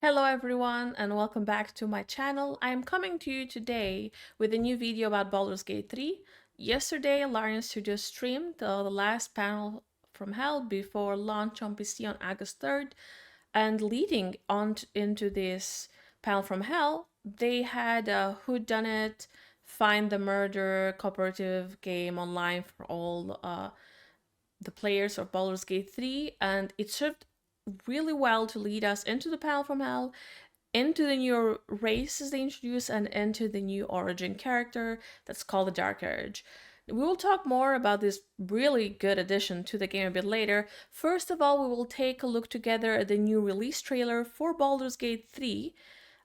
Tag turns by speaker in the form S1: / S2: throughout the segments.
S1: Hello everyone and welcome back to my channel. I am coming to you today with a new video about Baldur's Gate 3. Yesterday, Larian Studios streamed the last panel from Hell before launch on PC on August 3rd, and leading on into this panel from Hell, they had a whodunit, find the murder cooperative game online for all the players of Baldur's Gate 3, and it served really well to lead us into the panel from Hell, into the new races they introduce, and into the new origin character that's called the Dark Urge. We will talk more about this really good addition to the game a bit later. First of all, we will take a look together at the new release trailer for Baldur's Gate 3.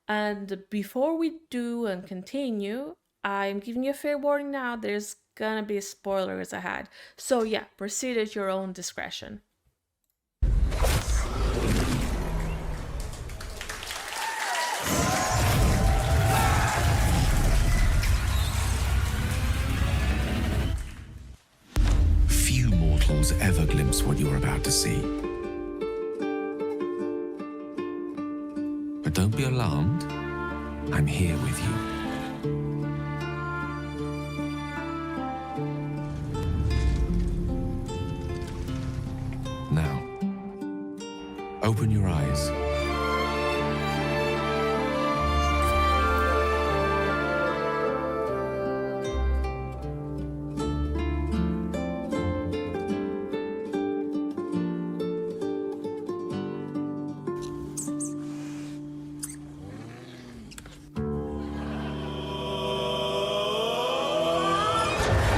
S1: And before we do and continue, I'm giving you a fair warning now, there's gonna be spoilers ahead. So yeah, proceed at your own discretion.
S2: Few mortals ever glimpse what you're about to see. But don't be alarmed. I'm here with you. Now, open your eyes.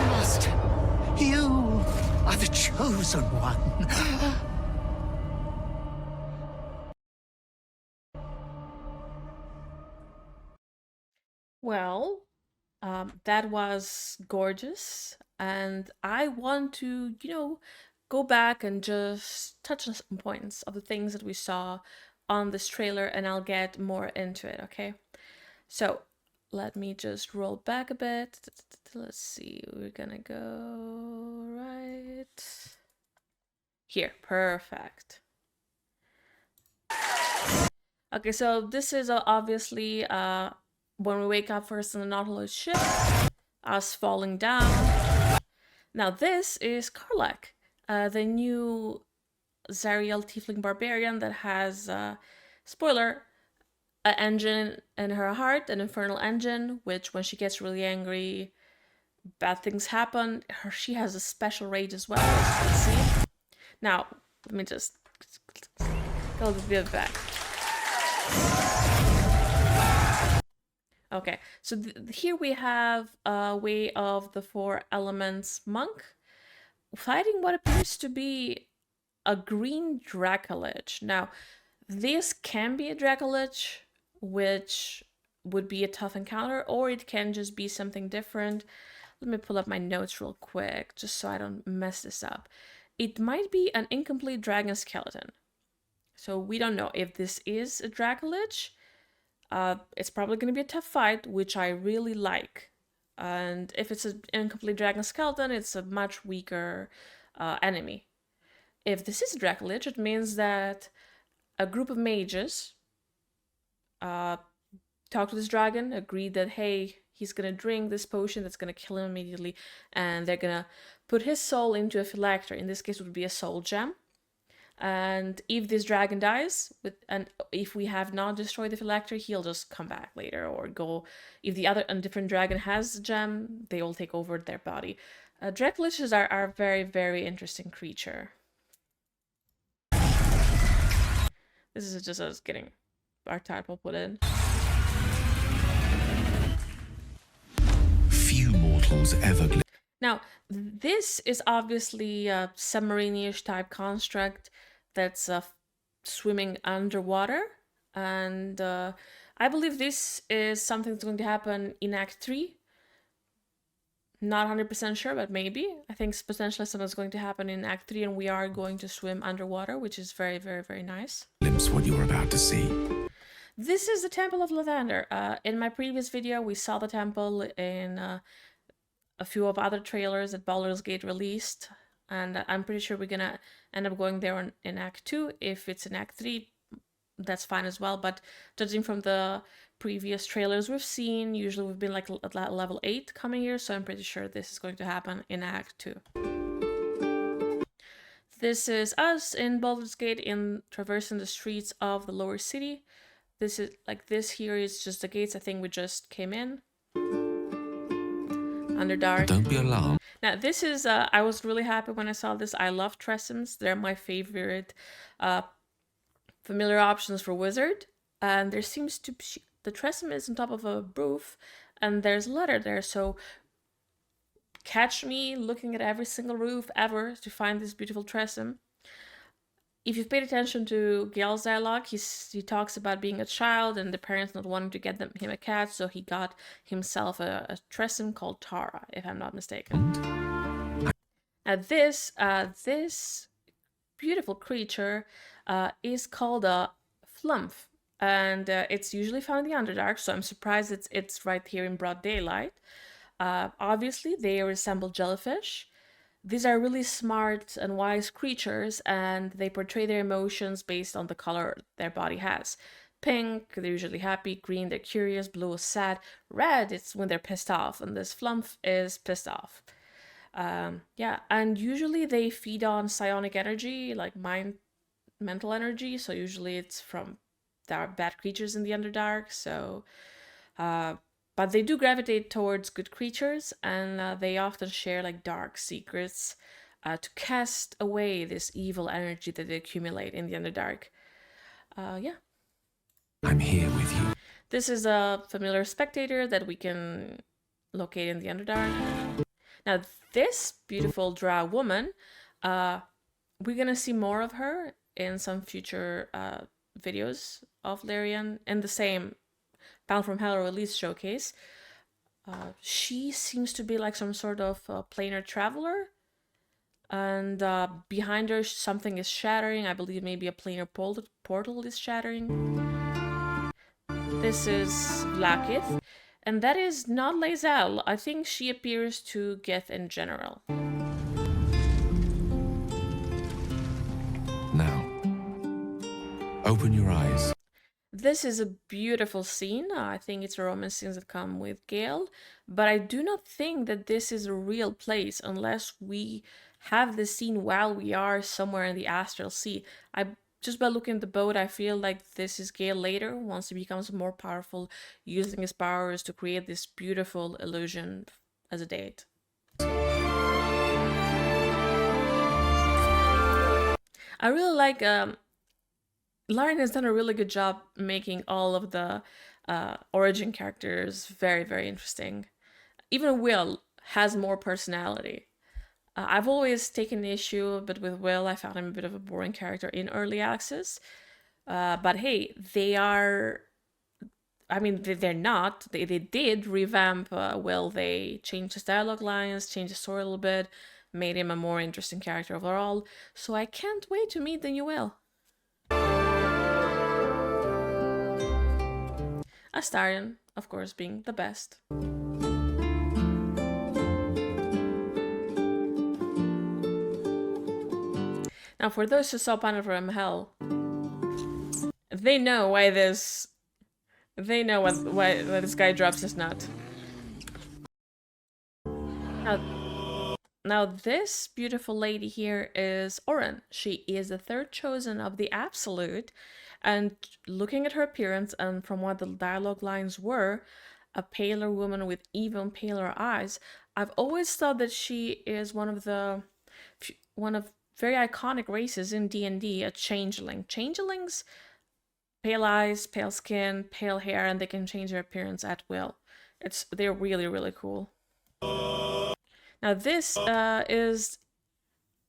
S3: Master, you are the chosen one.
S1: Well, that was gorgeous, and I want to, go back and just touch on some points of the things that we saw on this trailer, and I'll get more into it, okay? So, let me just roll back a bit. Let's see, we're gonna go right here. Perfect. Okay, so this is obviously when we wake up first in the Nautilus ship, us falling down. Now this is Karlach, the new Zariel Tiefling Barbarian that has, spoiler, an engine in her heart, an infernal engine, which when she gets really angry, bad things happen. She has a special rage as well, as you can see. Now, let me just go a bit back. Okay, so here we have a Way of the Four Elements monk fighting what appears to be a green Dracolich. Now, this can be a Dracolich, which would be a tough encounter, or it can just be something different. Let me pull up my notes real quick, just so I don't mess this up. It might be an incomplete dragon skeleton. So we don't know if this is a Dracolich. It's probably going to be a tough fight, which I really like. And if it's an incomplete dragon skeleton, it's a much weaker enemy. If this is a Dracolich, it means that a group of mages talk to this dragon, agree that, hey, he's gonna drink this potion that's gonna kill him immediately, and they're gonna put his soul into a phylactery. In this case, it would be a soul gem. And if this dragon dies, and if we have not destroyed the phylactery, he'll just come back later or go. If the other and different dragon has a gem, they will take over their body. Dracoliches are a very, very interesting creature. This is just us getting our title put in.
S2: Few mortals ever glimpse.
S1: Now, this is obviously a submarine-ish type construct that's swimming underwater, and I believe this is something that's going to happen in Act 3. Not 100% sure, but maybe. I think it's potentially something's going to happen in Act 3, and we are going to swim underwater, which is very, very, very nice.
S2: Glimpse what you're about to see.
S1: This is the Temple of Lathander. In my previous video, we saw the temple in a few of other trailers that Baldur's Gate released, and I'm pretty sure we're gonna end up going there in Act 2. If it's in Act 3, that's fine as well. But judging from the previous trailers we've seen, usually we've been like at level 8 coming here, so I'm pretty sure this is going to happen in Act 2. This is us in Baldur's Gate in traversing the streets of the lower city. This is like, this here is just the gates. I think we just came in. Underdark.
S2: Don't be alarmed.
S1: Now this is, I was really happy when I saw this. I love Tressums. They're my favorite familiar options for wizard. And there seems to be, the Tressum is on top of a roof and there's a ladder there. So catch me looking at every single roof ever to find this beautiful Tressum. If you've paid attention to Gale's dialogue, he talks about being a child and the parents not wanting to get him a cat, so he got himself a Tressum called Tara, if I'm not mistaken. Now this beautiful creature is called a flumph, and it's usually found in the Underdark, so I'm surprised it's right here in broad daylight. Obviously, they resemble jellyfish. These are really smart and wise creatures, and they portray their emotions based on the color their body has. Pink, they're usually happy. Green, they're curious. Blue is sad. Red, it's when they're pissed off, and this flumph is pissed off. Yeah, and usually they feed on psionic energy, like mental energy, so usually it's from bad creatures in the Underdark, so... but they do gravitate towards good creatures, and they often share like dark secrets to cast away this evil energy that they accumulate in the Underdark. Yeah.
S2: I'm here with you.
S1: This is a familiar spectator that we can locate in the Underdark. Now, this beautiful drow woman, we're gonna see more of her in some future videos of Larian in the same Bound from Hell release showcase. She seems to be like some sort of planar traveler, and behind her something is shattering. I believe maybe a planar portal is shattering. This is Vlaakith, and that is not Lae'zel. I think she appears to Geth in general.
S2: Now, open your eyes.
S1: This is a beautiful scene. I think it's a romance scenes that come with Gale, but I do not think that this is a real place unless we have this scene while we are somewhere in the Astral Sea. Just by looking at the boat, I feel like this is Gale later, once he becomes more powerful, using his powers to create this beautiful illusion as a date. I really like... Larian has done a really good job making all of the origin characters very, very interesting. Even Will has more personality. I've always taken the issue, but with Will, I found him a bit of a boring character in early access. But hey, they are... I mean, they're not. They did revamp Will. They changed his dialogue lines, changed his story a little bit, made him a more interesting character overall. So I can't wait to meet the new Will. Astarion, of course, being the best. Now, for those who saw Bound from Hell, they know why this... They know why this guy drops his nut. Now, this beautiful lady here is Oren. She is the third chosen of the Absolute. And looking at her appearance and from what the dialogue lines were, a paler woman with even paler eyes, I've always thought that she is one of very iconic races in D&D, a changeling. Changelings, pale eyes, pale skin, pale hair, and they can change their appearance at will. They're really, really cool. Now this is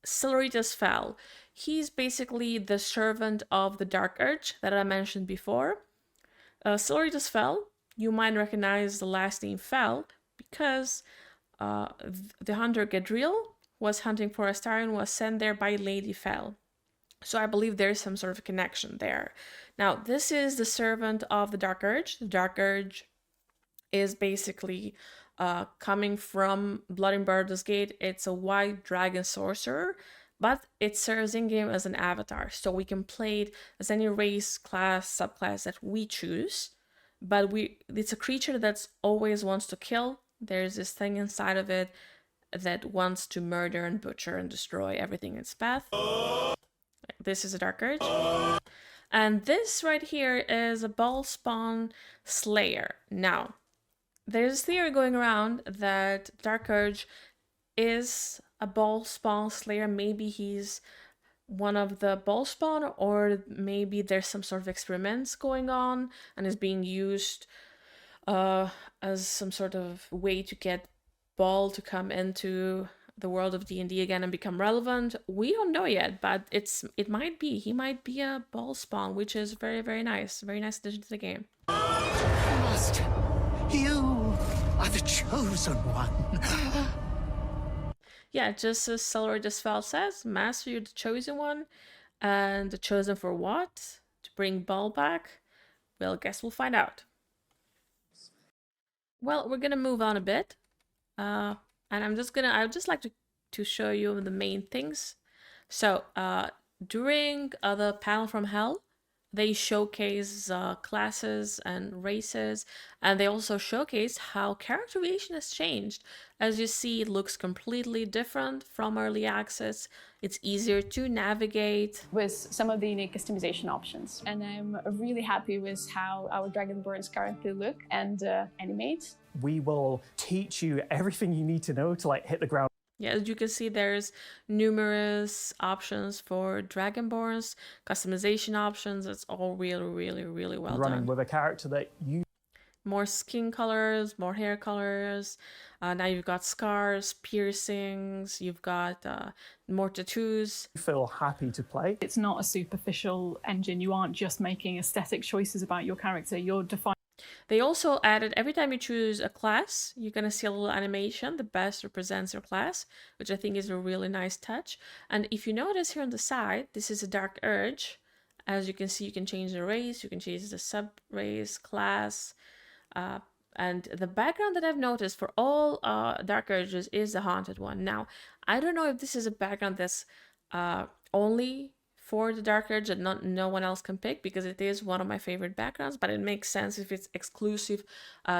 S1: Siluritas Fel. He's basically the servant of the Dark Urge that I mentioned before. Siluritas Fel, you might recognize the last name Fel because the hunter Gadriel was hunting for Astarion, was sent there by Lady Fel. So I believe there's some sort of connection there. Now, this is the servant of the Dark Urge. The Dark Urge is basically coming from Blood in Baldur's Gate. It's a white dragon sorcerer but it serves in-game as an avatar, so we can play it as any race, class, subclass that we choose. But it's a creature that's always wants to kill. There's this thing inside of it that wants to murder and butcher and destroy everything in its path. This is a Dark Urge. And this right here is a Ballspawn Slayer. Now, there's a theory going around that Dark Urge is a Ballspawn Slayer. Maybe he's one of the Ballspawn, or maybe there's some sort of experiments going on and is being used as some sort of way to get Ball to come into the world of D&D again and become relevant. We don't know yet, but it might be. He might be a Ballspawn, which is very, very nice. Very nice addition to the game.
S3: Master, you are the chosen one.
S1: Yeah, just as Celery Dispel says, Master, you're the chosen one. And the chosen for what? To bring Ball back? Well, I guess we'll find out. Well, we're gonna move on a bit. And I'd just like to show you the main things. So, during the panel from Hell, they showcase classes and races, and they also showcase how character creation has changed. As you see, it looks completely different from early access. It's easier to navigate
S4: with some of the unique customization options. And I'm really happy with how our Dragonborns currently look and animate.
S5: We will teach you everything you need to know to like hit the ground.
S1: Yeah, as you can see, there's numerous options for Dragonborns, customization options. It's all really, really, really well
S5: running
S1: done.
S5: With a character that you
S1: More skin colors, more hair colors. Now you've got scars, piercings, you've got more tattoos.
S5: feel happy to play.
S4: It's not a superficial engine. You aren't just making aesthetic choices about your character. You're defining.
S1: They also added, every time you choose a class, you're going to see a little animation that best represents your class, which I think is a really nice touch. And if you notice here on the side, this is a Dark Urge. As you can see, you can change the race, you can change the sub-race, class. And the background that I've noticed for all Dark Urges is the Haunted one. Now, I don't know if this is a background that's only for the Dark Urge that no one else can pick, because it is one of my favorite backgrounds, but it makes sense if it's exclusive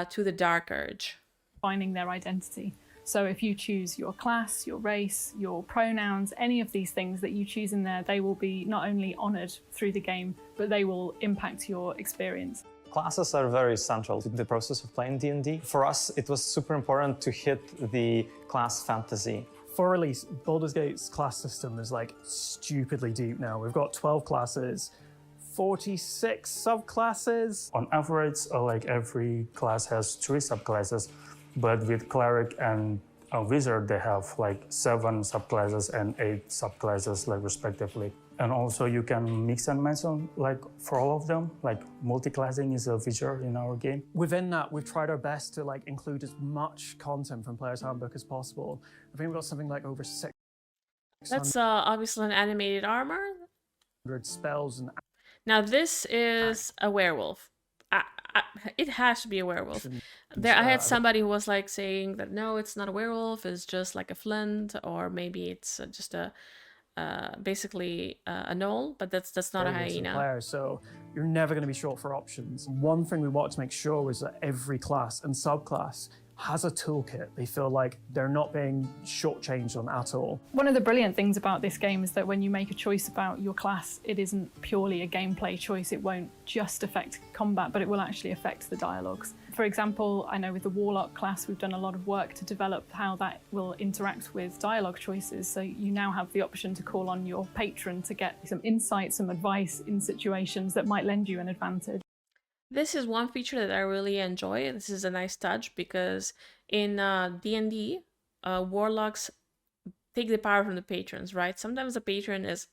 S1: to the Dark Urge.
S4: Finding their identity. So if you choose your class, your race, your pronouns, any of these things that you choose in there, they will be not only honored through the game, but they will impact your experience.
S6: Classes are very central to the process of playing D&D. For us, it was super important to hit the class fantasy.
S5: For release, Baldur's Gate's class system is like stupidly deep now. We've got 12 classes, 46 subclasses.
S7: On average, like every class has 3 subclasses, but with cleric and a wizard, they have like 7 subclasses and 8 subclasses, like respectively. And also you can mix and match them, like for all of them. Like multi-classing is a feature in our game.
S5: Within that, we've tried our best to like include as much content from Player's Handbook as possible. I think we've got something like over 600
S1: That's obviously an animated armor.
S5: spells and
S1: Now this is a werewolf. It has to be a werewolf. I had somebody who was like saying that no, it's not a werewolf, it's just like a flint, or maybe it's just a basically a gnoll, but that's not a hyena.
S5: Player, so you're never going to be short for options. One thing we want to make sure was that every class and subclass has a toolkit. They feel like they're not being shortchanged on at all.
S4: One of the brilliant things about this game is that when you make a choice about your class, it isn't purely a gameplay choice. It won't just affect combat, but it will actually affect the dialogues. For example, I know with the Warlock class, we've done a lot of work to develop how that will interact with dialogue choices. So you now have the option to call on your patron to get some insight, some advice in situations that might lend you an advantage.
S1: This is one feature that I really enjoy. This is a nice touch because in D&D, warlocks take the power from the patrons, right? Sometimes the patron is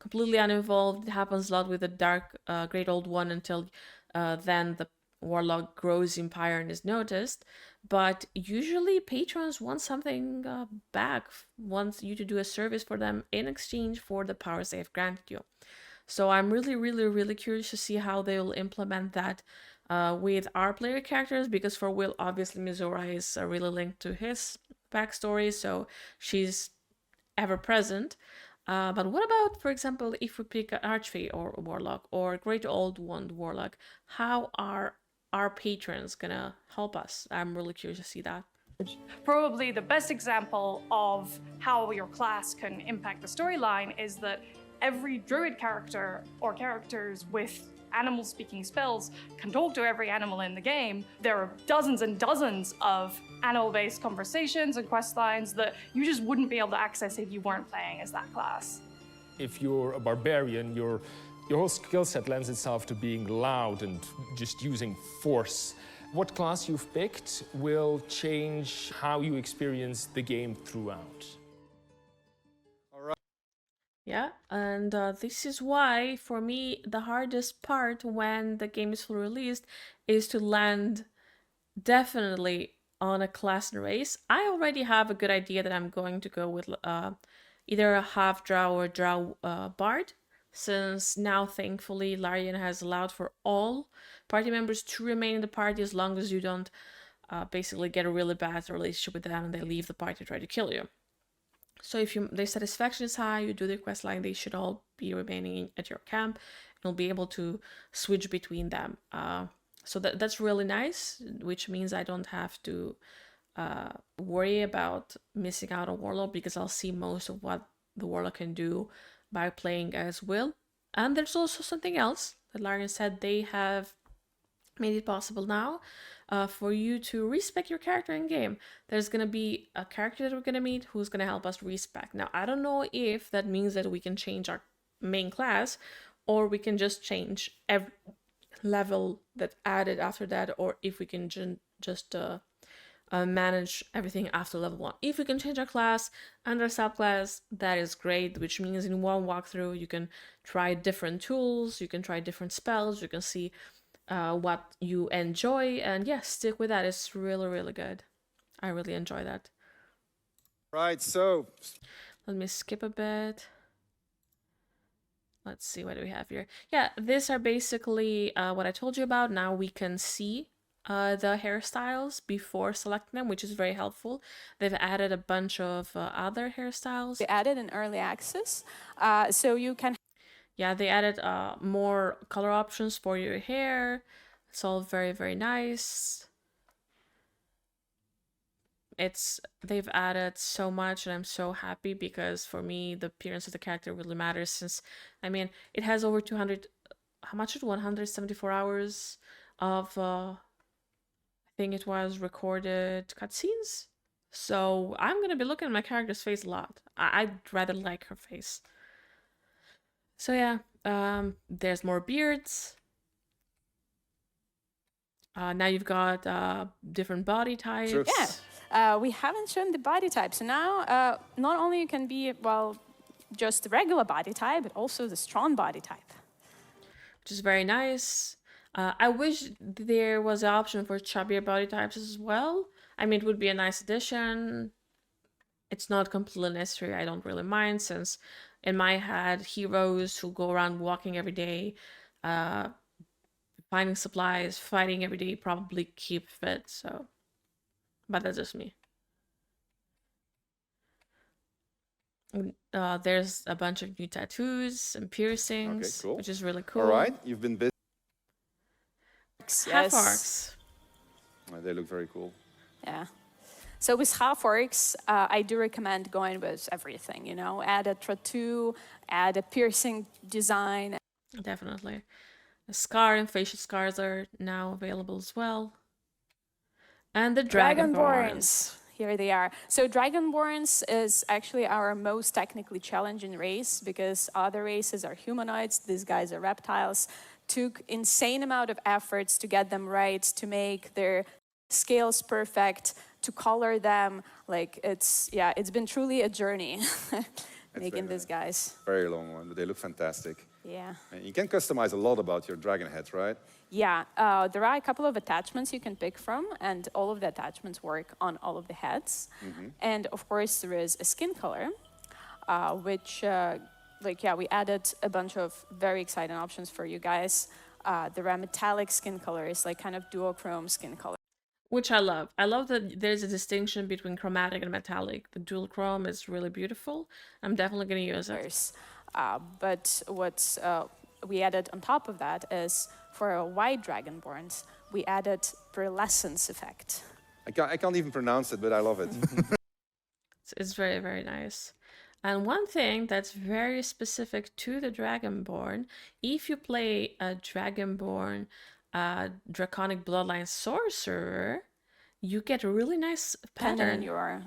S1: completely uninvolved. It happens a lot with the Dark Great Old One until then the warlock grows in power and is noticed. But usually patrons want something back, want you to do a service for them in exchange for the powers they have granted you. So I'm really curious to see how they'll implement that with our player characters, because for Will, obviously Mizora is really linked to his backstory, so she's ever present. But what about, for example, if we pick an Archfey or a Warlock or a Great Old One Warlock? How are our patrons gonna help us? I'm really curious to see that.
S8: Probably the best example of how your class can impact the storyline is that every druid character or characters with animal speaking spells can talk to every animal in the game. There are dozens and dozens of animal-based conversations and quest lines that you just wouldn't be able to access if you weren't playing as that class.
S9: If you're a barbarian, your whole skill set lends itself to being loud and just using force. What class you've picked will change how you experience the game throughout.
S1: Yeah, and this is why, for me, the hardest part when the game is fully released is to land definitely on a class and race. I already have a good idea that I'm going to go with either a half drow or drow bard, since now, thankfully, Larian has allowed for all party members to remain in the party as long as you don't basically get a really bad relationship with them and they leave the party to try to kill you. So if their satisfaction is high, you do the quest line, they should all be remaining at your camp. You'll be able to switch between them. So that's really nice, which means I don't have to worry about missing out on Warlock, because I'll see most of what the Warlock can do by playing as Will. And there's also something else that Larian said. They have made it possible now for you to respec your character in game. There's gonna be a character that we're gonna meet who's gonna help us respec. Now, I don't know if that means that we can change our main class, or we can just change every level that added after that, or if we can just manage everything after level 1. If we can change our class and our subclass, that is great, which means in one walkthrough you can try different tools, you can try different spells, you can see what you enjoy, and yes, stick with that. It's really, really good. I really enjoy that.
S10: Right, so
S1: let me skip a bit. Let's see, what do we have here? Yeah, these are basically what I told you about. Now we can see the hairstyles before selecting them, which is very helpful. They've added a bunch of other hairstyles.
S11: We added an early access, so you can...
S1: Yeah, they added more color options for your hair. It's all very, very nice. They've added so much, and I'm so happy, because for me the appearance of the character really matters, since I mean it has over 200, how much is 174 hours of I think it was recorded cutscenes. So I'm gonna be looking at my character's face a lot. I'd rather like her face. So yeah, there's more beards. Now you've got different body types.
S11: Yeah, we haven't shown the body type. So now, not only you can be, well, just the regular body type, but also the strong body type.
S1: Which is very nice. I wish there was an option for chubbier body types as well. I mean, it would be a nice addition. It's not completely necessary. I don't really mind, since in my head, heroes who go around walking every day, finding supplies, fighting every day, probably keep fit, so... But that's just me. There's a bunch of new tattoos and piercings,
S10: okay, cool.
S1: Which is really cool.
S10: All right, you've been busy.
S1: Half orcs.
S10: They look very cool.
S11: Yeah. So with half orcs, I do recommend going with everything, you know, add a tattoo, add a piercing design.
S1: Definitely. The scar and facial scars are now available as well. And the Dragonborns.
S11: Here they are. So Dragonborns is actually our most technically challenging race, because other races are humanoids, these guys are reptiles. Took insane amount of efforts to get them right, to make their scales perfect, to color them. Like it's been truly a journey making these guys.
S10: Very long one, but they look fantastic.
S11: Yeah.
S10: And you can customize a lot about your dragon heads, right?
S11: Yeah, there are a couple of attachments you can pick from, and all of the attachments work on all of the heads. And of course, there is a skin color, which, we added a bunch of very exciting options for you guys. The metallic skin color is like kind of duochrome skin color.
S1: Which I love. I love that there's a distinction between chromatic and metallic. The dual chrome is really beautiful. I'm definitely going to use it.
S11: But what we added on top of that is for our white dragonborns, we added pearlescence effect.
S10: I can't even pronounce it, but I love it.
S1: It's very, very nice. And one thing that's very specific to the Dragonborn, if you play a Dragonborn Draconic Bloodline Sorcerer, you get a really nice pattern
S11: in your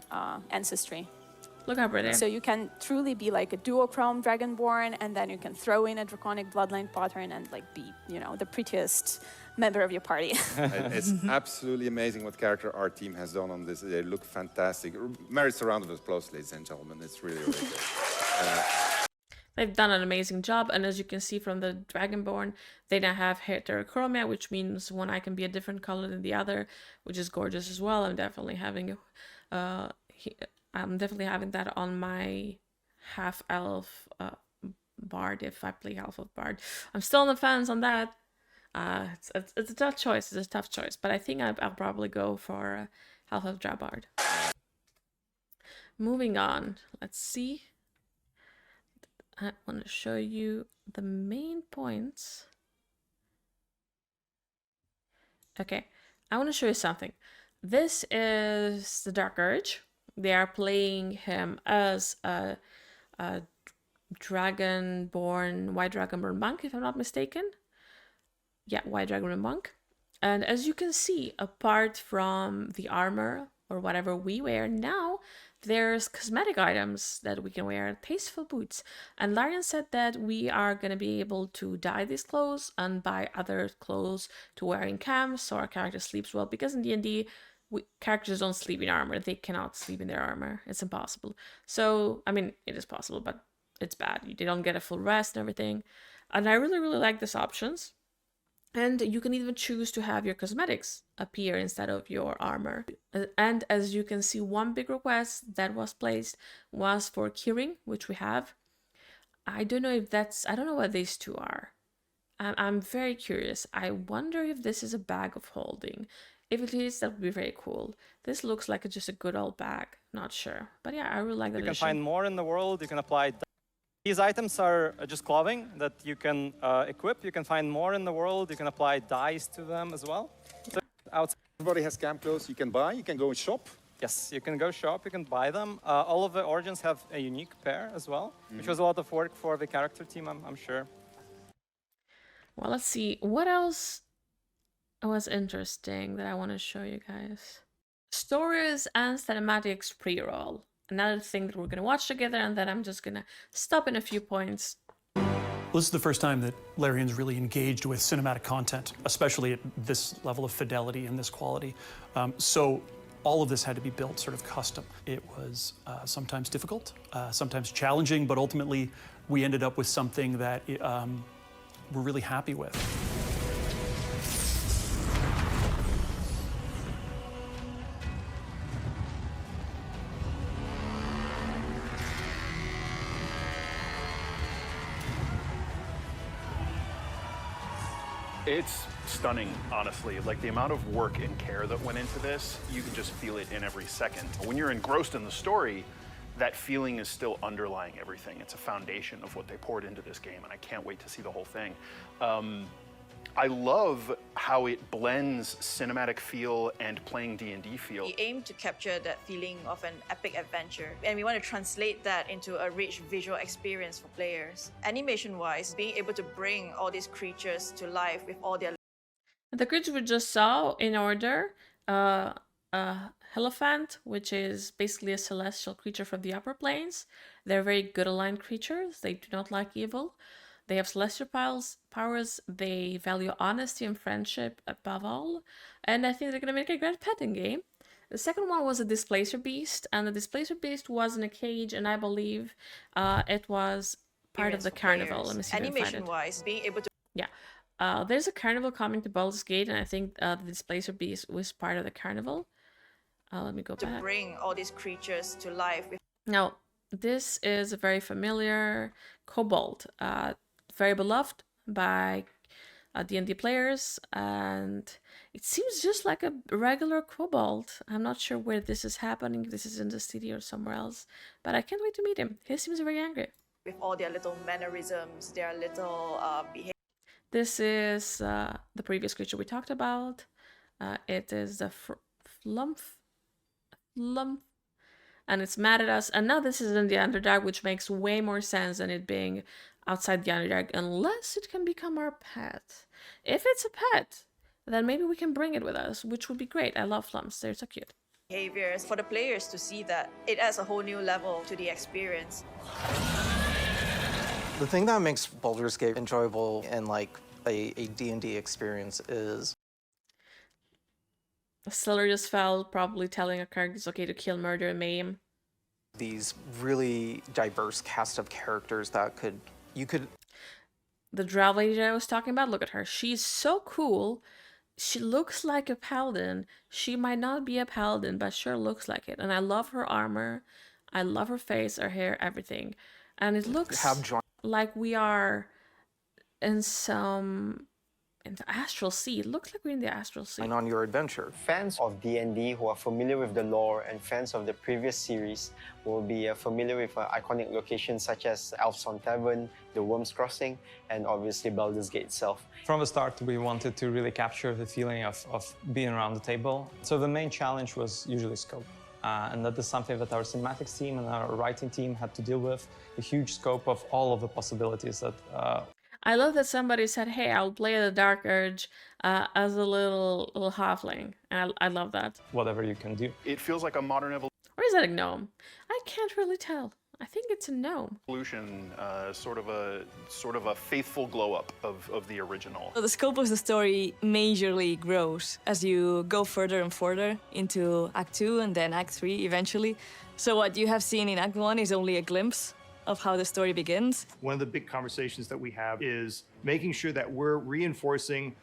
S11: ancestry.
S1: Look how pretty.
S11: So you can truly be like a duochrome Dragonborn, and then you can throw in a Draconic Bloodline pattern and like be, you know, the prettiest member of your party.
S10: It's absolutely amazing what character our team has done on this. They look fantastic. Merits a round of applause, ladies and gentlemen. It's really, really good.
S1: They've done an amazing job, and as you can see from the Dragonborn, they now have heterochromia, which means one eye can be a different color than the other, which is gorgeous as well. I'm definitely having that on my half-elf bard if I play half-elf bard. I'm still on the fence on that. It's a tough choice. It's a tough choice, but I think I'll probably go for half-elf drabard. Moving on, let's see. I want to show you the main points. Okay, I want to show you something. This is the Dark Urge. They are playing him as a dragonborn, white dragonborn monk, if I'm not mistaken. Yeah, white dragonborn monk. And as you can see, apart from the armor or whatever we wear now, there's cosmetic items that we can wear, tasteful boots. And Larian said that we are going to be able to dye these clothes and buy other clothes to wear in camp so our character sleeps well. Because in D&D, characters don't sleep in armor. They cannot sleep in their armor. It's impossible. So, I mean, it is possible, but it's bad. They don't get a full rest and everything. And I really, really like these options. And you can even choose to have your cosmetics appear instead of your armor. And as you can see, one big request that was placed was for keyring, which we have. I don't know what these two are. I'm very curious. I wonder if this is a bag of holding. If it is, that would be very cool. This looks like just a good old bag. Not sure. But yeah, I really like that.
S6: You can find more in the world. You can apply. These items are just clothing that you can equip. You can find more in the world. You can apply dyes to them as well. So outside.
S10: Everybody has camp clothes you can buy. You can go and shop.
S6: Yes, you can go shop. You can buy them. All of the origins have a unique pair as well, which was a lot of work for the character team, I'm sure.
S1: Well, let's see. What else was interesting that I want to show you guys? Stories and cinematics pre-roll. Another thing that we're going to watch together, and then I'm just going to stop in a few points.
S12: Well, this is the first time that Larian's really engaged with cinematic content, especially at this level of fidelity and this quality. So all of this had to be built sort of custom. It was sometimes difficult, sometimes challenging, but ultimately we ended up with something that we're really happy with.
S13: It's stunning, honestly. Like the amount of work and care that went into this, you can just feel it in every second. When you're engrossed in the story, that feeling is still underlying everything. It's a foundation of what they poured into this game, and I can't wait to see the whole thing. I love how it blends cinematic feel and playing D&D feel.
S14: We aim to capture that feeling of an epic adventure, and we want to translate that into a rich visual experience for players. Animation-wise, being able to bring all these creatures to life with all their...
S1: The creatures we just saw in order, Hierophant, which is basically a celestial creature from the upper planes. They're very good aligned creatures. They do not like evil. They have celestial powers, they value honesty and friendship above all, and I think they're going to make a great petting game. The second one was a Displacer Beast, and the Displacer Beast was in a cage, and I believe it was part of the carnival. Let me see if I can find it.
S14: Animation-wise, being able to...
S1: Yeah, there's a carnival coming to Baldurs Gate, and I think the Displacer Beast was part of the carnival. Let me go back.
S14: To bring all these creatures to life.
S1: Now, this is a very familiar kobold. Very beloved by D&D players, and it seems just like a regular kobold. I'm not sure where this is happening, if this is in the city or somewhere else, but I can't wait to meet him. He seems very angry.
S14: With all their little mannerisms, their little behavior.
S1: This is the previous creature we talked about. It is the Flump, and it's mad at us. And now this is in the Underdark, which makes way more sense than it being outside the Underdark, unless it can become our pet. If it's a pet, then maybe we can bring it with us, which would be great. I love Flumps, they're so cute.
S14: Behaviors for the players to see that it adds a whole new level to the experience.
S15: The thing that makes Baldur's Gate enjoyable and like a D&D experience is
S1: Celerius fell, probably telling a character it's okay to kill, murder, and maim.
S15: these really diverse cast of characters that you could.
S1: The drow lady I was talking about, look at her. She's so cool. She looks like a paladin. She might not be a paladin, but sure looks like it. And I love her armor. I love her face, her hair, everything. And it looks like we are in the Astral Sea. It looks like we're in the Astral Sea.
S15: And on your adventure.
S16: Fans of D&D who are familiar with the lore and fans of the previous series will be familiar with iconic locations such as Elfson Tavern, the Worm's Crossing, and obviously Baldur's Gate itself.
S6: From the start, we wanted to really capture the feeling of being around the table. So the main challenge was usually scope. And that is something that our cinematics team and our writing team had to deal with, the huge scope of all of the possibilities that
S1: I love that somebody said, hey, I'll play the Dark Urge as a little halfling. And I love that.
S6: whatever you can do.
S13: It feels like a modern
S1: Or is that a gnome? I can't really tell. I think it's a gnome.
S13: evolution, sort of a faithful glow up of the original.
S17: So the scope of the story majorly grows as you go further and further into Act 2 and then Act 3 eventually. So what you have seen in Act 1 is only a glimpse of how the story begins.
S18: One of the big conversations that we have is making sure that we're reinforcing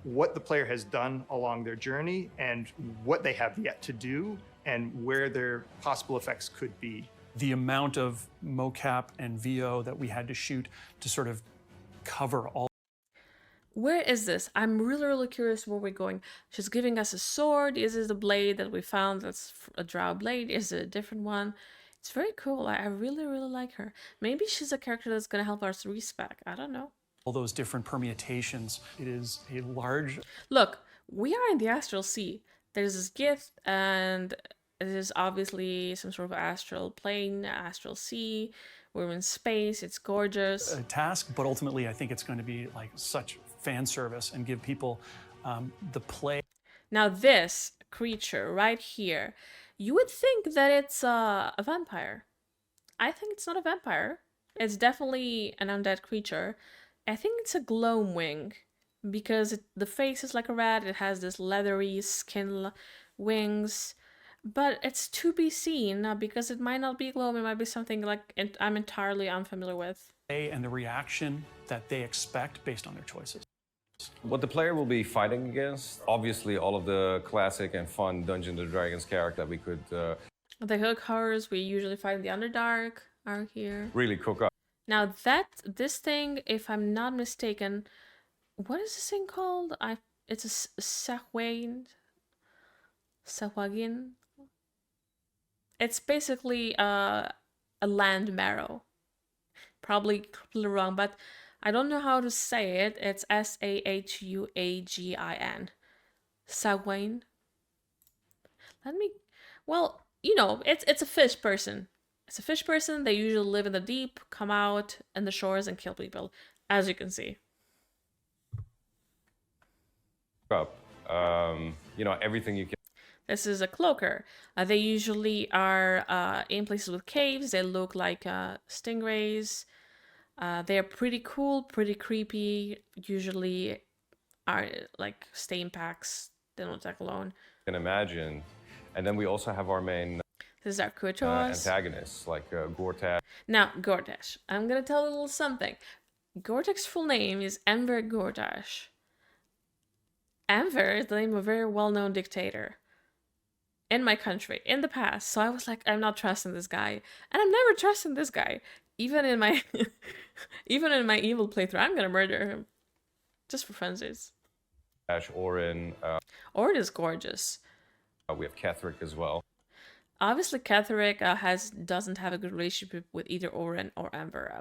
S18: what the player has done along their journey and what they have yet to do and where their possible effects could be.
S12: The amount of mocap and VO that we had to shoot to sort of cover all.
S1: Where is this? I'm really curious where we're going. She's giving us a sword. Is it the blade that we found that's a drow blade? Is it a different one? It's very cool. I really like her. Maybe she's a character that's going to help us respec. I don't know.
S12: All those different permutations. It is a large...
S1: Look, we are in the Astral Sea. There's this gift, and it is obviously some sort of astral plane, astral sea. We're in space. It's gorgeous.
S12: A task, but ultimately I think it's going to be like such fan service and give people the play.
S1: Now this creature right here, you would think that it's a vampire. I think it's not a vampire. It's definitely an undead creature. I think it's a glowwing because the face is like a rat. It has this leathery skin wings, but it's to be seen because it might not be glowing. It might be something like I'm entirely unfamiliar with.
S12: And the reaction that they expect based on their choices.
S19: What the player will be fighting against, obviously all of the classic and fun Dungeons & Dragons character that we could
S1: The hook horrors we usually fight in the Underdark are here.
S19: really cook up.
S1: Now this thing, if I'm not mistaken, what is this thing called? It's a Sahwagin. It's basically a land marrow. Probably completely wrong, but I don't know how to say it. It's Sahuagin. Sahwagin. Well, you know, it's a fish person. It's a fish person. They usually live in the deep, come out in the shores and kill people, as you can see.
S19: Up, you know, everything you can.
S1: This is a cloaker. They usually are in places with caves. They look like stingrays. They are pretty cool, pretty creepy. Usually are like stain packs. They don't attack alone.
S19: Can imagine. And then we also have our main
S1: This is our Kurtos.
S19: antagonists like Gortat.
S1: Now, Gortash. I'm gonna tell you a little something. Gortak's full name is Enver Gortash. Enver is the name of a very well-known dictator in my country, in the past. So I was like, I'm not trusting this guy. And I'm never trusting this guy. Even in my even in my evil playthrough, I'm gonna murder him. just for funsies.
S19: Orin.
S1: Orin is gorgeous.
S19: We have Ketherick as well.
S1: Obviously, Ketherick doesn't have a good relationship with either Orin or Amber.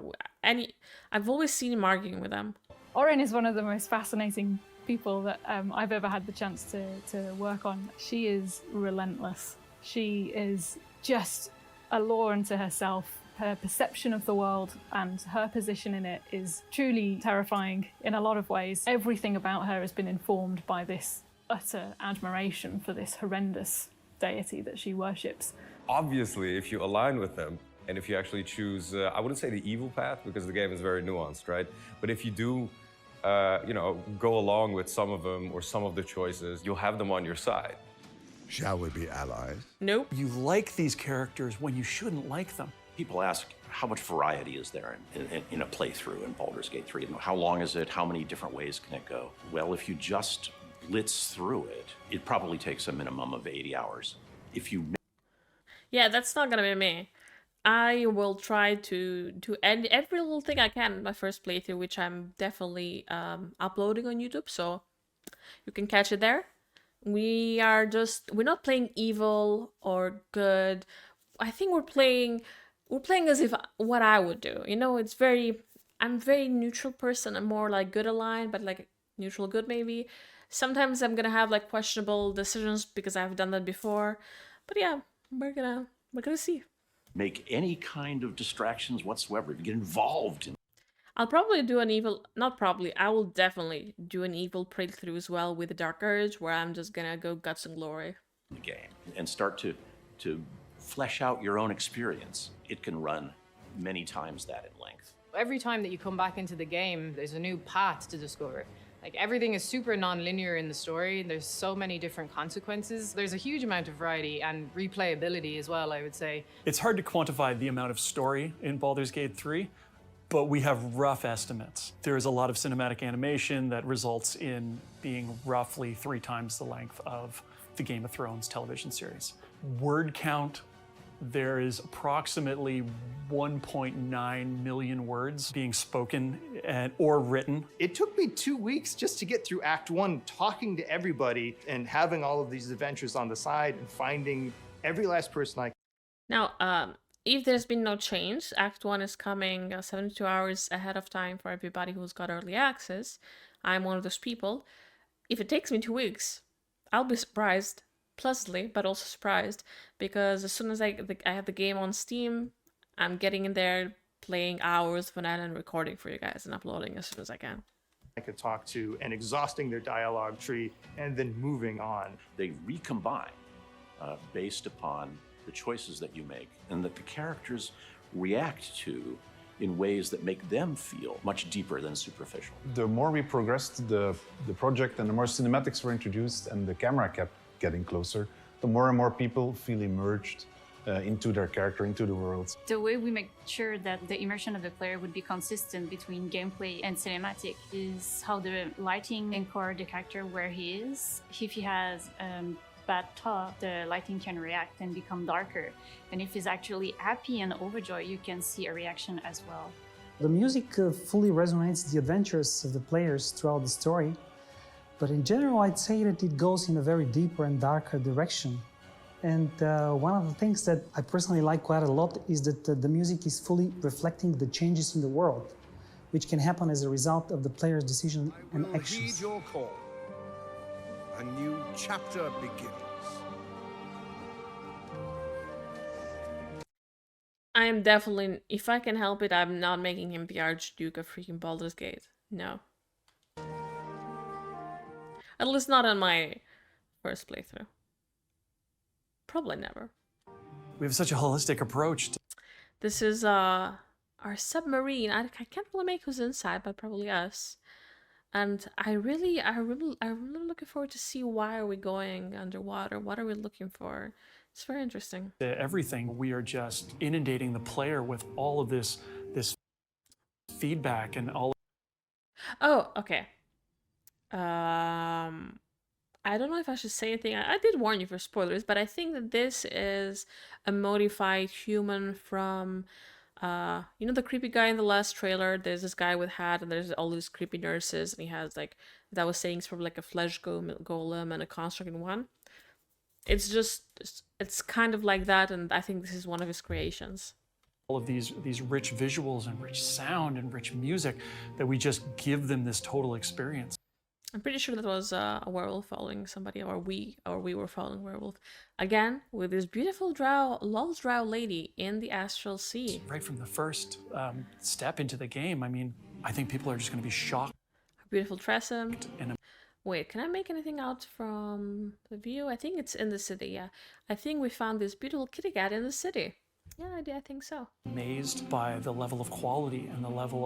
S1: I've always seen him arguing with them.
S4: Orin is one of the most fascinating people that I've ever had the chance to work on. She is relentless. She is just a law unto herself. Her perception of the world and her position in it is truly terrifying in a lot of ways. Everything about her has been informed by this utter admiration for this horrendous deity that she worships.
S19: Obviously, if you align with them, and if you actually choose, I wouldn't say the evil path, because the game is very nuanced, right? But if you do, go along with some of them or some of the choices, you'll have them on your side.
S2: Shall we be allies?
S1: Nope.
S12: You like these characters when you shouldn't like them.
S20: People ask, how much variety is there in a playthrough in Baldur's Gate 3? How long is it? How many different ways can it go? Well, if you just blitz through it, it probably takes a minimum of 80 hours. If you...
S1: Yeah, that's not gonna be me. I will try to end every little thing I can in my first playthrough, which I'm definitely uploading on YouTube, so you can catch it there. We're not playing evil or good. I think we're playing as if what I would do. You know, I'm a very neutral person. I'm more like good aligned, but like neutral good maybe. Sometimes I'm gonna have like questionable decisions because I've done that before. But yeah, we're gonna see.
S20: Make any kind of distractions whatsoever. If you get involved in...
S1: I'll probably do an evil, not probably, I will definitely do an evil playthrough as well with the Dark Urge, where I'm just gonna go guts and glory.
S20: The game and start to flesh out your own experience. It can run many times that in length.
S21: Every time that you come back into the game, there's a new path to discover. Like, everything is super non-linear in the story. There's so many different consequences. There's a huge amount of variety and replayability as well, I would say.
S12: It's hard to quantify the amount of story in Baldur's Gate 3, but we have rough estimates. There is a lot of cinematic animation that results in being roughly 3 times the length of the Game of Thrones television series. Word count, there is approximately 1.9 million words being spoken or written.
S18: It took me 2 weeks just to get through Act 1, talking to everybody and having all of these adventures on the side and finding every last person I...
S1: Now, if there's been no change, Act 1 is coming 72 hours ahead of time for everybody who's got early access. I'm one of those people. If it takes me 2 weeks, I'll be surprised. Pleasantly, but also surprised, because as soon as I have the game on Steam, I'm getting in there, playing hours of it and recording for you guys and uploading as soon as I can.
S18: I could talk to and exhausting their dialogue tree and then moving on.
S20: They recombine based upon the choices that you make and that the characters react to in ways that make them feel much deeper than superficial.
S22: The more we progressed the project and the more cinematics were introduced and the camera kept getting closer, the more and more people feel immersed into their character, into the world.
S23: The way we make sure that the immersion of the player would be consistent between gameplay and cinematic is how the lighting encourages the character where he is. If he has bad thought, the lighting can react and become darker. And if he's actually happy and overjoyed, you can see a reaction as well.
S24: The music fully resonates the adventures of the players throughout the story. But in general, I'd say that it goes in a very deeper and darker direction. And one of the things that I personally like quite a lot is that the music is fully reflecting the changes in the world, which can happen as a result of the player's decision and actions.
S2: Heed your call. A new chapter begins.
S1: I am definitely, if I can help it, I'm not making him the Archduke of freaking Baldur's Gate. No. At least not on my first playthrough. Probably never.
S12: We have such a holistic approach.
S1: This is our submarine. I can't really make who's inside, but probably us. And I'm really looking forward to see why are we going underwater. What are we looking for? It's very interesting.
S12: Everything, we are just inundating the player with all of this feedback and all.
S1: Oh, okay. I don't know if I should say anything. I did warn you for spoilers, but I think that this is a modified human from You know the creepy guy in the last trailer? There's this guy with hat and there's all these creepy nurses, and he has like, that was saying it's probably like a flesh golem and a construct in one. It's just, it's kind of like that, and I think this is one of his creations.
S12: All of these rich visuals and rich sound and rich music that we just give them this total experience.
S1: I'm pretty sure that was a werewolf following somebody, or we were following a werewolf. Again, with this beautiful Lol's drow lady in the Astral Sea.
S12: Right from the first step into the game, I mean, I think people are just going to be shocked.
S1: Her beautiful Tressum. Wait, can I make anything out from the view? I think it's in the city, yeah. I think we found this beautiful kitty cat in the city. Yeah, I think so.
S12: Amazed by the level of quality and the level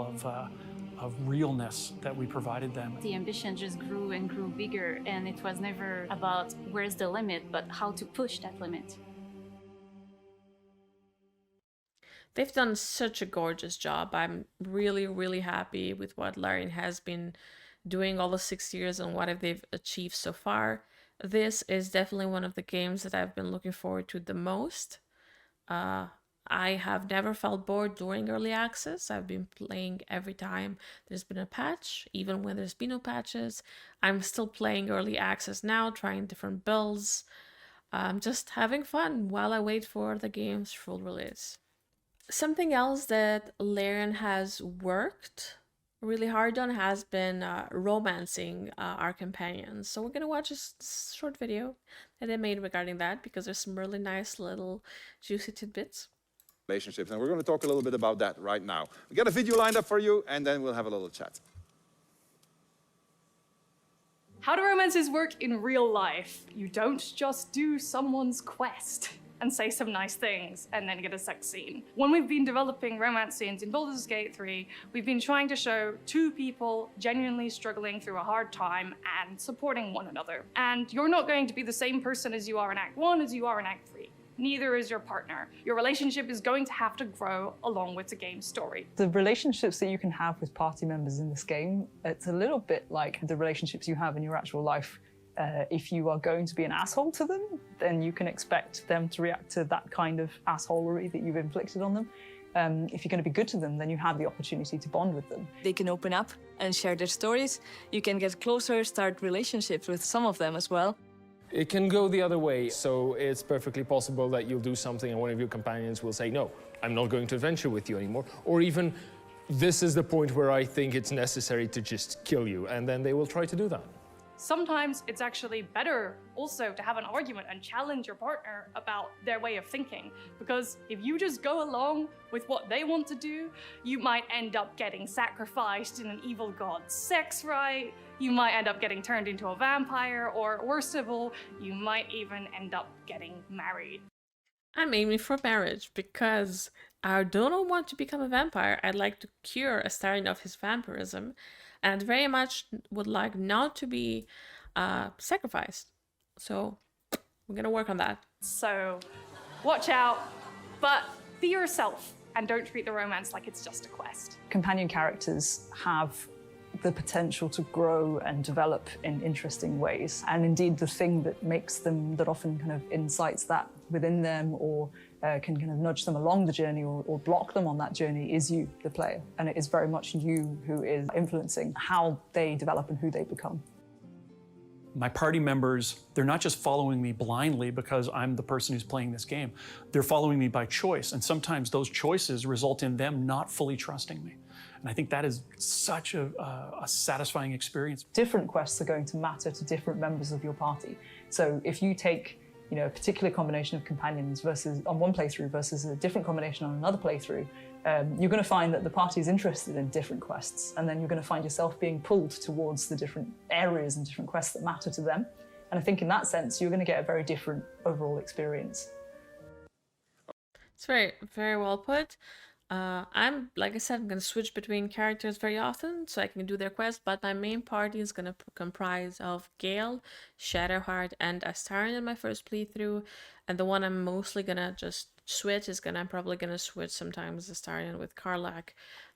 S12: of realness that we provided them.
S23: The ambition just grew and grew bigger, and it was never about where's the limit, but how to push that limit.
S1: They've done such a gorgeous job. I'm really, really happy with what Larian has been doing all the 6 years and what they've achieved so far. This is definitely one of the games that I've been looking forward to the most. I have never felt bored during early access. I've been playing every time there's been a patch, even when there's been no patches. I'm still playing early access now, trying different builds. Just having fun while I wait for the game's full release. Something else that Larian has worked really hard on has been romancing our companions. So we're gonna watch a short video that they made regarding that, because there's some really nice little juicy tidbits.
S10: Relationships, and we're going to talk a little bit about that right now. We got a video lined up for you, and then we'll have a little chat.
S4: How do romances work in real life? You don't just do someone's quest and say some nice things and then get a sex scene. When we've been developing romance scenes in Baldurs Gate 3, we've been trying to show two people genuinely struggling through a hard time and supporting one another. And you're not going to be the same person as you are in Act 1 as you are in Act 3. Neither is your partner. Your relationship is going to have to grow along with the game's story.
S3: The relationships that you can have with party members in this game, it's a little bit like the relationships you have in your actual life. If you are going to be an asshole to them, then you can expect them to react to that kind of assholery that you've inflicted on them. If you're going to be good to them, then you have the opportunity to bond with them.
S17: They can open up and share their stories. You can get closer, start relationships with some of them as well.
S9: It can go the other way, so it's perfectly possible that you'll do something and one of your companions will say, no, I'm not going to adventure with you anymore. Or even, this is the point where I think it's necessary to just kill you, and then they will try to do that.
S4: Sometimes it's actually better also to have an argument and challenge your partner about their way of thinking. Because if you just go along with what they want to do, you might end up getting sacrificed in an evil god's sex rite, you might end up getting turned into a vampire, or worst of all, you might even end up getting married.
S1: I'm aiming for marriage because I don't want to become a vampire. I'd like to cure Astarion of his vampirism, and very much would like not to be sacrificed. So we're gonna work on that.
S4: So watch out, but be yourself and don't treat the romance like it's just a quest.
S3: Companion characters have the potential to grow and develop in interesting ways. And indeed, the thing that makes them, that often kind of incites that within them or can kind of nudge them along the journey or block them on that journey is you, the player. And it is very much you who is influencing how they develop and who they become.
S12: My party members, they're not just following me blindly because I'm the person who's playing this game. They're following me by choice, and sometimes those choices result in them not fully trusting me. And I think that is such a satisfying experience.
S3: Different quests are going to matter to different members of your party. So if you take a particular combination of companions versus on one playthrough versus a different combination on another playthrough, you're going to find that the party is interested in different quests, and then you're going to find yourself being pulled towards the different areas and different quests that matter to them. And I think in that sense, you're going to get a very different overall experience.
S1: It's very, very well put. Like I said, I'm going to switch between characters very often so I can do their quests, but my main party is going to comprise of Gale, Shadowheart, and Astarion in my first playthrough, and the one I'm mostly going to just switch is I'm probably going to switch sometimes Astarion with Karlach,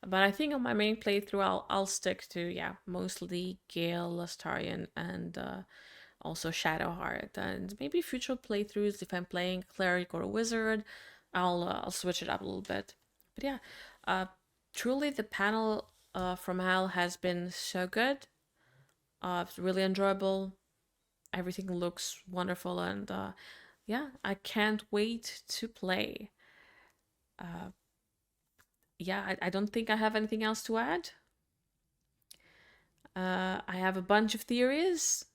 S1: but I think on my main playthrough I'll stick to, mostly Gale, Astarion, and also Shadowheart, and maybe future playthroughs if I'm playing a cleric or a wizard, I'll switch it up a little bit. But yeah, truly the panel from Hell has been so good. It's really enjoyable. Everything looks wonderful, and yeah, I can't wait to play. Yeah, I don't think I have anything else to add. I have a bunch of theories.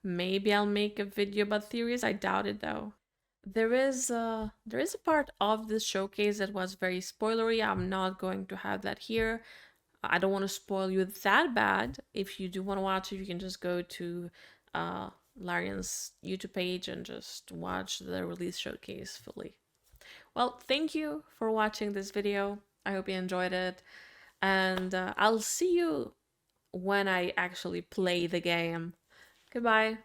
S1: Maybe I'll make a video about theories. I doubt it though. There is a part of this showcase that was very spoilery. I'm not going to have that here. I don't want to spoil you that bad. If you do want to watch it, you can just go to Larian's YouTube page and just watch the release showcase fully. Well, thank you for watching this video. I hope you enjoyed it. And I'll see you when I actually play the game. Goodbye.